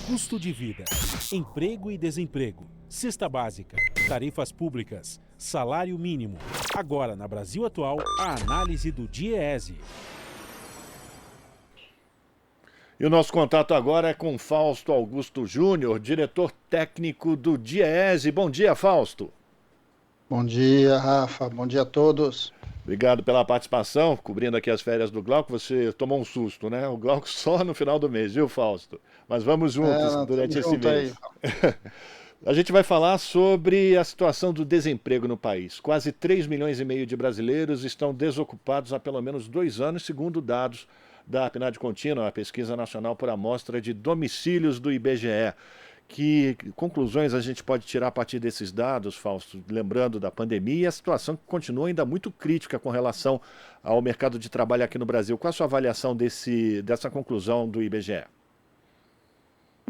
custo de vida, emprego e desemprego, cesta básica, tarifas públicas, salário mínimo. Agora, na Brasil Atual, a análise do DIEESE. E o nosso contato agora é com Fausto Augusto Júnior, diretor técnico do DIEESE. Bom dia, Fausto. Bom dia, Rafa. Bom dia a todos. Obrigado pela participação, cobrindo aqui as férias do Glauco. Você tomou um susto, né? O Glauco só no final do mês, viu, Fausto? Mas vamos juntos durante esse mês. A gente vai falar sobre a situação do desemprego no país. Quase 3 milhões e meio de brasileiros estão desocupados há pelo menos 2 anos, segundo dados da PNAD Contínua, a Pesquisa Nacional por Amostra de Domicílios do IBGE. Que conclusões a gente pode tirar a partir desses dados, Fausto, lembrando da pandemia e a situação que continua ainda muito crítica com relação ao mercado de trabalho aqui no Brasil. Qual a sua avaliação dessa conclusão do IBGE?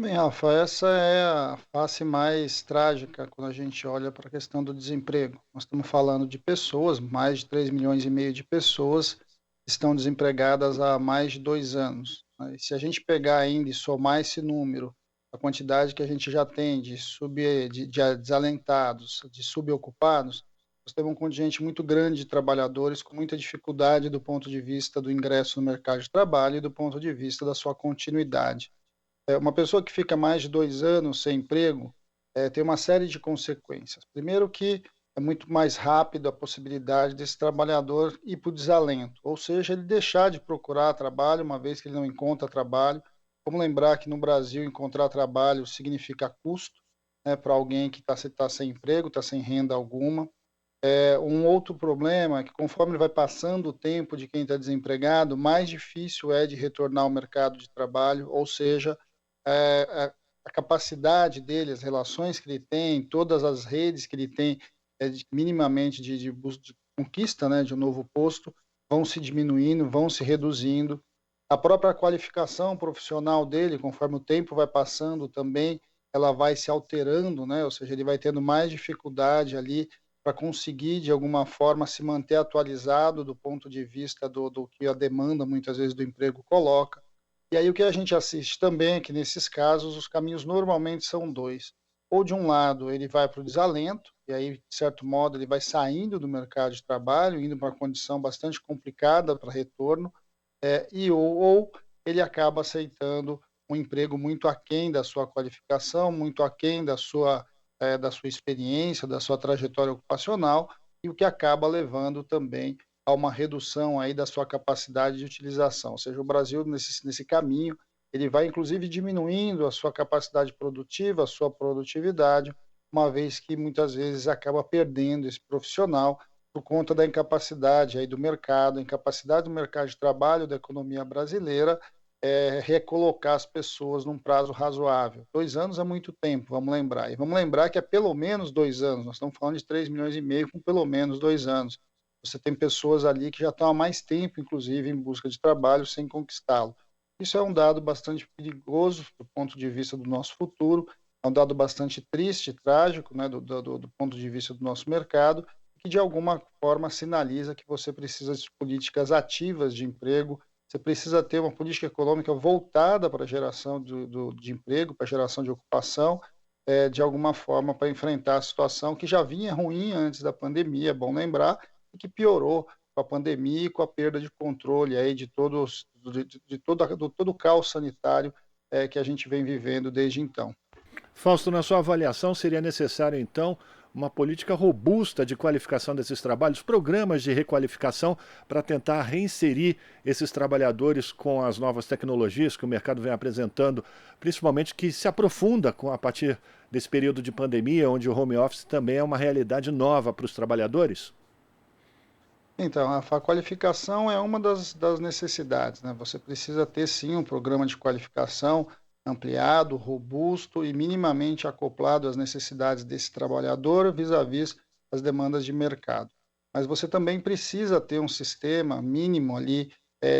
Bem, Rafa, essa é a face mais trágica quando a gente olha para a questão do desemprego. Nós estamos falando de pessoas, mais de 3 milhões e meio de pessoas estão desempregadas há mais de 2 anos. E se a gente pegar ainda e somar esse número, a quantidade que a gente já tem de desalentados, de subocupados, nós temos um contingente muito grande de trabalhadores com muita dificuldade do ponto de vista do ingresso no mercado de trabalho e do ponto de vista da sua continuidade. Uma pessoa que fica mais de 2 anos sem emprego tem uma série de consequências. Primeiro que é muito mais rápido a possibilidade desse trabalhador ir para o desalento, ou seja, ele deixar de procurar trabalho uma vez que ele não encontra trabalho. Vamos lembrar que no Brasil encontrar trabalho significa custo, né, para alguém que está sem emprego, está sem renda alguma. Um outro problema é que conforme vai passando o tempo de quem está desempregado, mais difícil é de retornar ao mercado de trabalho, ou seja, a capacidade dele, as relações que ele tem, todas as redes que ele tem, minimamente de conquista, né, de um novo posto, vão se diminuindo, vão se reduzindo. A própria qualificação profissional dele, conforme o tempo vai passando também, ela vai se alterando, né? Ou seja, ele vai tendo mais dificuldade ali para conseguir, de alguma forma, se manter atualizado do ponto de vista do que a demanda, muitas vezes, do emprego coloca. E aí o que a gente assiste também é que, nesses casos, os caminhos normalmente são 2. Ou, de um lado, ele vai para o desalento, e aí, de certo modo, ele vai saindo do mercado de trabalho, indo para uma condição bastante complicada para retorno, ou ele acaba aceitando um emprego muito aquém da sua qualificação, muito aquém da sua experiência, da sua trajetória ocupacional, e o que acaba levando também a uma redução aí da sua capacidade de utilização. Ou seja, o Brasil, nesse caminho, ele vai inclusive diminuindo a sua capacidade produtiva, a sua produtividade, uma vez que muitas vezes acaba perdendo esse profissional por conta da incapacidade aí do mercado, incapacidade do mercado de trabalho da economia brasileira, recolocar as pessoas num prazo razoável. 2 anos é muito tempo, vamos lembrar. E vamos lembrar que é pelo menos 2 anos, nós estamos falando de 3 milhões e meio com pelo menos 2 anos. Você tem pessoas ali que já estão há mais tempo, inclusive, em busca de trabalho sem conquistá-lo. Isso é um dado bastante perigoso do ponto de vista do nosso futuro, é um dado bastante triste, trágico, né, do ponto de vista do nosso mercado, que de alguma forma sinaliza que você precisa de políticas ativas de emprego, você precisa ter uma política econômica voltada para a geração de emprego, para a geração de ocupação, de alguma forma para enfrentar a situação que já vinha ruim antes da pandemia, é bom lembrar, e que piorou com a pandemia e com a perda de controle aí de todo o caos sanitário que a gente vem vivendo desde então. Fausto, na sua avaliação, seria necessário, então, uma política robusta de qualificação desses trabalhos, programas de requalificação para tentar reinserir esses trabalhadores com as novas tecnologias que o mercado vem apresentando, principalmente que se aprofunda a partir desse período de pandemia, onde o home office também é uma realidade nova para os trabalhadores? Então, a qualificação é uma das necessidades, né? Você precisa ter, sim, um programa de qualificação ampliado, robusto e minimamente acoplado às necessidades desse trabalhador vis-à-vis as demandas de mercado. Mas você também precisa ter um sistema mínimo ali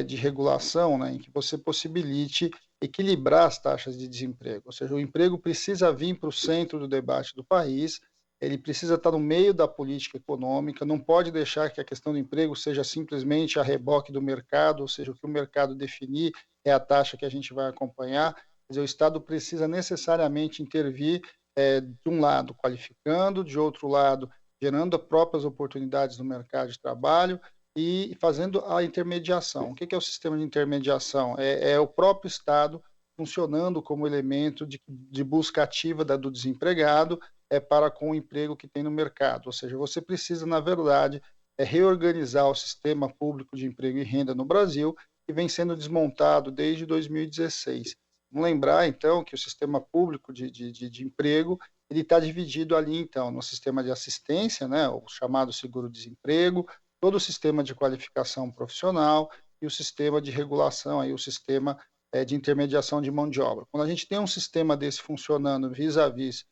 de regulação, né, em que você possibilite equilibrar as taxas de desemprego. Ou seja, o emprego precisa vir para o centro do debate do país, ele precisa estar no meio da política econômica, não pode deixar que a questão do emprego seja simplesmente a reboque do mercado, ou seja, o que o mercado definir é a taxa que a gente vai acompanhar. Quer dizer, o Estado precisa necessariamente intervir, de um lado, qualificando, de outro lado, gerando as próprias oportunidades no mercado de trabalho e fazendo a intermediação. O que é o sistema de intermediação? É o próprio Estado funcionando como elemento de busca ativa do desempregado para com o emprego que tem no mercado. Ou seja, você precisa, na verdade, reorganizar o sistema público de emprego e renda no Brasil, que vem sendo desmontado desde 2016. Vamos lembrar, então, que o sistema público de emprego ele está dividido ali, então, no sistema de assistência, né, o chamado seguro-desemprego, todo o sistema de qualificação profissional e o sistema de regulação, aí, o sistema de intermediação de mão de obra. Quando a gente tem um sistema desse funcionando vis-à-vis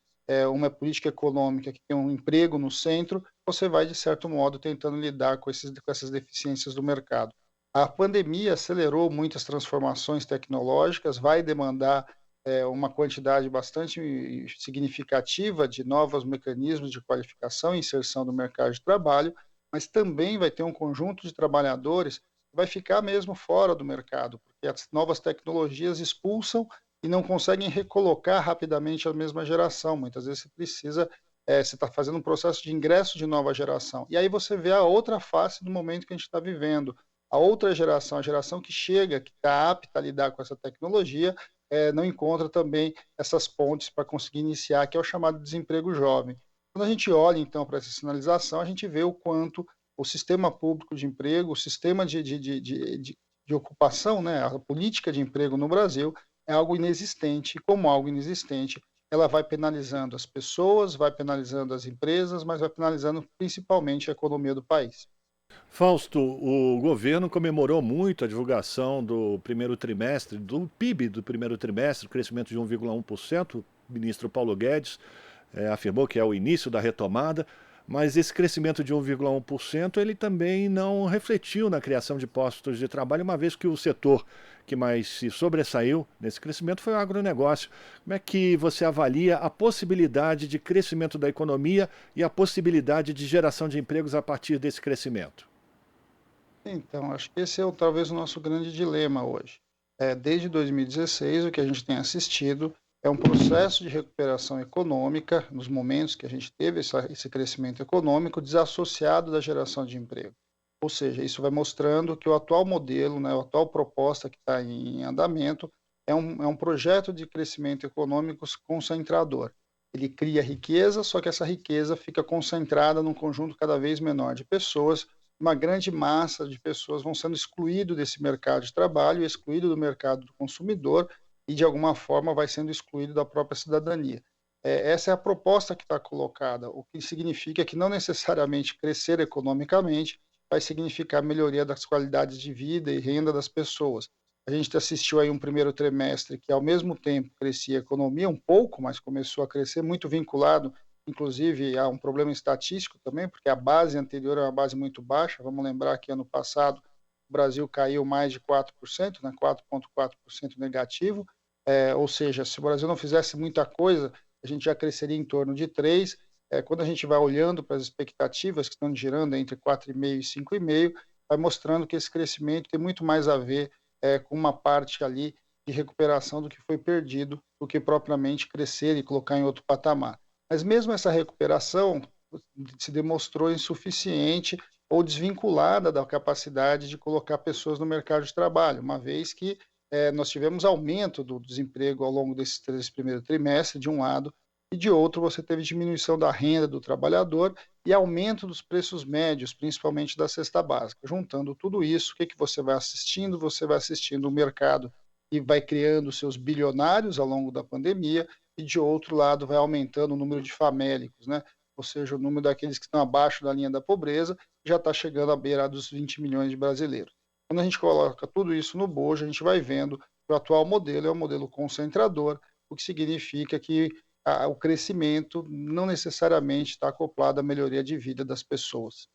uma política econômica que tem um emprego no centro, você vai, de certo modo, tentando lidar com essas deficiências do mercado. A pandemia acelerou muitas transformações tecnológicas, vai demandar uma quantidade bastante significativa de novos mecanismos de qualificação e inserção no mercado de trabalho, mas também vai ter um conjunto de trabalhadores que vai ficar mesmo fora do mercado, porque as novas tecnologias expulsam e não conseguem recolocar rapidamente a mesma geração. Muitas vezes você precisa, você está fazendo um processo de ingresso de nova geração. E aí você vê a outra face do momento que a gente está vivendo. A outra geração, a geração que chega, que está apta a lidar com essa tecnologia, não encontra também essas pontes para conseguir iniciar, que é o chamado desemprego jovem. Quando a gente olha, então, para essa sinalização, a gente vê o quanto o sistema público de emprego, o sistema de ocupação, né, a política de emprego no Brasil é algo inexistente, e como algo inexistente, ela vai penalizando as pessoas, vai penalizando as empresas, mas vai penalizando principalmente a economia do país. Fausto, o governo comemorou muito a divulgação do primeiro trimestre, do PIB do primeiro trimestre, crescimento de 1,1%. O ministro Paulo Guedes afirmou que é o início da retomada, mas esse crescimento de 1,1% ele também não refletiu na criação de postos de trabalho, uma vez que o setor que mais se sobressaiu nesse crescimento foi o agronegócio. Como é que você avalia a possibilidade de crescimento da economia e a possibilidade de geração de empregos a partir desse crescimento? Então, acho que esse é talvez o nosso grande dilema hoje. Desde 2016, o que a gente tem assistido é um processo de recuperação econômica, nos momentos que a gente teve esse crescimento econômico, desassociado da geração de emprego. Ou seja, isso vai mostrando que o atual modelo, né, a atual proposta que está em andamento, é um projeto de crescimento econômico concentrador. Ele cria riqueza, só que essa riqueza fica concentrada num conjunto cada vez menor de pessoas. Uma grande massa de pessoas vão sendo excluídas desse mercado de trabalho, excluído do mercado do consumidor e, de alguma forma, vai sendo excluído da própria cidadania. Essa é a proposta que está colocada, o que significa que não necessariamente crescer economicamente vai significar melhoria das qualidades de vida e renda das pessoas. A gente assistiu aí um primeiro trimestre que, ao mesmo tempo, crescia a economia um pouco, mas começou a crescer muito vinculado, inclusive, a um problema estatístico também, porque a base anterior é uma base muito baixa. Vamos lembrar que ano passado o Brasil caiu mais de 4%, né, 4,4% negativo, ou seja, se o Brasil não fizesse muita coisa, a gente já cresceria em torno de 3%. Quando a gente vai olhando para as expectativas que estão girando entre 4,5% e 5,5%, vai mostrando que esse crescimento tem muito mais a ver com uma parte ali de recuperação do que foi perdido, do que propriamente crescer e colocar em outro patamar. Mas mesmo essa recuperação se demonstrou insuficiente ou desvinculada da capacidade de colocar pessoas no mercado de trabalho, uma vez que nós tivemos aumento do desemprego ao longo desse primeiro trimestre, de um lado, e de outro você teve diminuição da renda do trabalhador e aumento dos preços médios, principalmente da cesta básica. Juntando tudo isso, o que você vai assistindo? Você vai assistindo o mercado e vai criando seus bilionários ao longo da pandemia, e de outro lado vai aumentando o número de famélicos, né? Ou seja, o número daqueles que estão abaixo da linha da pobreza já está chegando à beira dos 20 milhões de brasileiros. Quando a gente coloca tudo isso no bojo, a gente vai vendo que o atual modelo é um modelo concentrador, o que significa que o crescimento não necessariamente está acoplado à melhoria de vida das pessoas.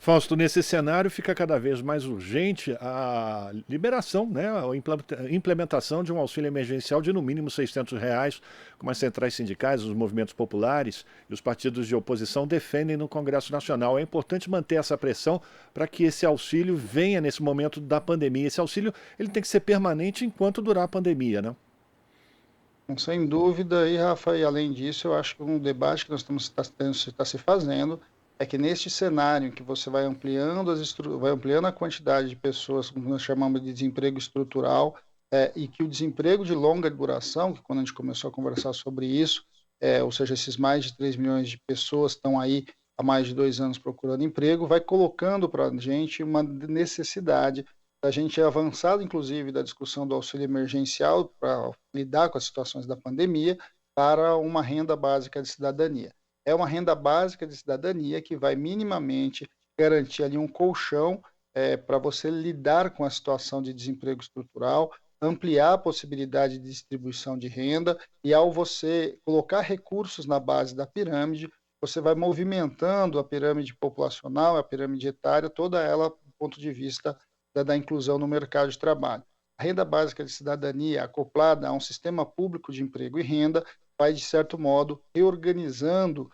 Fausto, nesse cenário fica cada vez mais urgente a liberação, né, a implementação de um auxílio emergencial de no mínimo R$600, como as centrais sindicais, os movimentos populares e os partidos de oposição defendem no Congresso Nacional. É importante manter essa pressão para que esse auxílio venha nesse momento da pandemia. Esse auxílio ele tem que ser permanente enquanto durar a pandemia, né? Sem dúvida, e Rafa, e além disso, eu acho que um debate que nós está se fazendo é que neste cenário em que você vai ampliando, vai ampliando a quantidade de pessoas, como nós chamamos de desemprego estrutural, e que o desemprego de longa duração, que quando a gente começou a conversar sobre isso, ou seja, esses mais de 3 milhões de pessoas estão aí há mais de 2 anos procurando emprego, vai colocando para a gente uma necessidade da gente avançar, inclusive, da discussão do auxílio emergencial para lidar com as situações da pandemia, para uma renda básica de cidadania. É uma renda básica de cidadania que vai minimamente garantir ali um colchão para você lidar com a situação de desemprego estrutural, ampliar a possibilidade de distribuição de renda, e ao você colocar recursos na base da pirâmide, você vai movimentando a pirâmide populacional, a pirâmide etária, toda ela do ponto de vista da inclusão no mercado de trabalho. A renda básica de cidadania, acoplada a um sistema público de emprego e renda, vai, de certo modo, reorganizando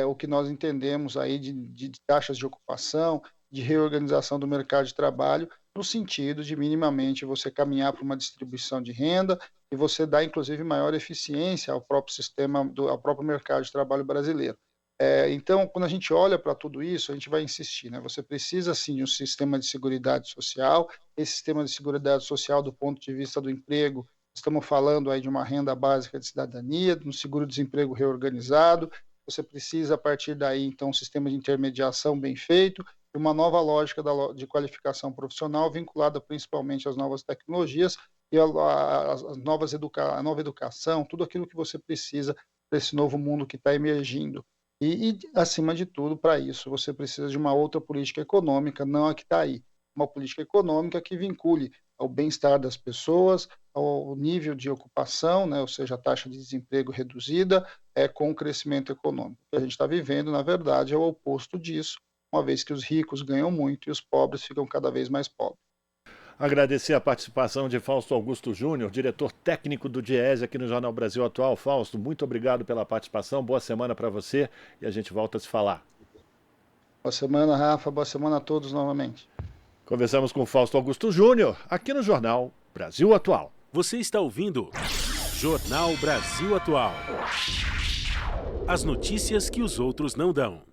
o que nós entendemos aí de taxas de ocupação, de reorganização do mercado de trabalho, no sentido de minimamente você caminhar para uma distribuição de renda e você dar, inclusive, maior eficiência ao próprio sistema, ao próprio mercado de trabalho brasileiro. Então, quando a gente olha para tudo isso, a gente vai insistir, né? Você precisa, sim, de um sistema de seguridade social. Esse sistema de seguridade social, do ponto de vista do emprego, estamos falando aí de uma renda básica de cidadania, de um seguro-desemprego reorganizado. Você precisa, a partir daí, então, um sistema de intermediação bem feito, e uma nova lógica de qualificação profissional, vinculada principalmente às novas tecnologias e a nova educação, tudo aquilo que você precisa para esse novo mundo que está emergindo. E, acima de tudo, para isso, você precisa de uma outra política econômica, não a que está aí. Uma política econômica que vincule ao bem-estar das pessoas, ao nível de ocupação, né, ou seja, a taxa de desemprego reduzida, com o crescimento econômico. O que a gente está vivendo, na verdade, é o oposto disso, uma vez que os ricos ganham muito e os pobres ficam cada vez mais pobres. Agradecer a participação de Fausto Augusto Júnior, diretor técnico do Diese aqui no Jornal Brasil Atual. Fausto, muito obrigado pela participação, boa semana para você e a gente volta a se falar. Boa semana, Rafa, boa semana a todos novamente. Conversamos com Fausto Augusto Júnior, aqui no Jornal Brasil Atual. Você está ouvindo Jornal Brasil Atual. As notícias que os outros não dão.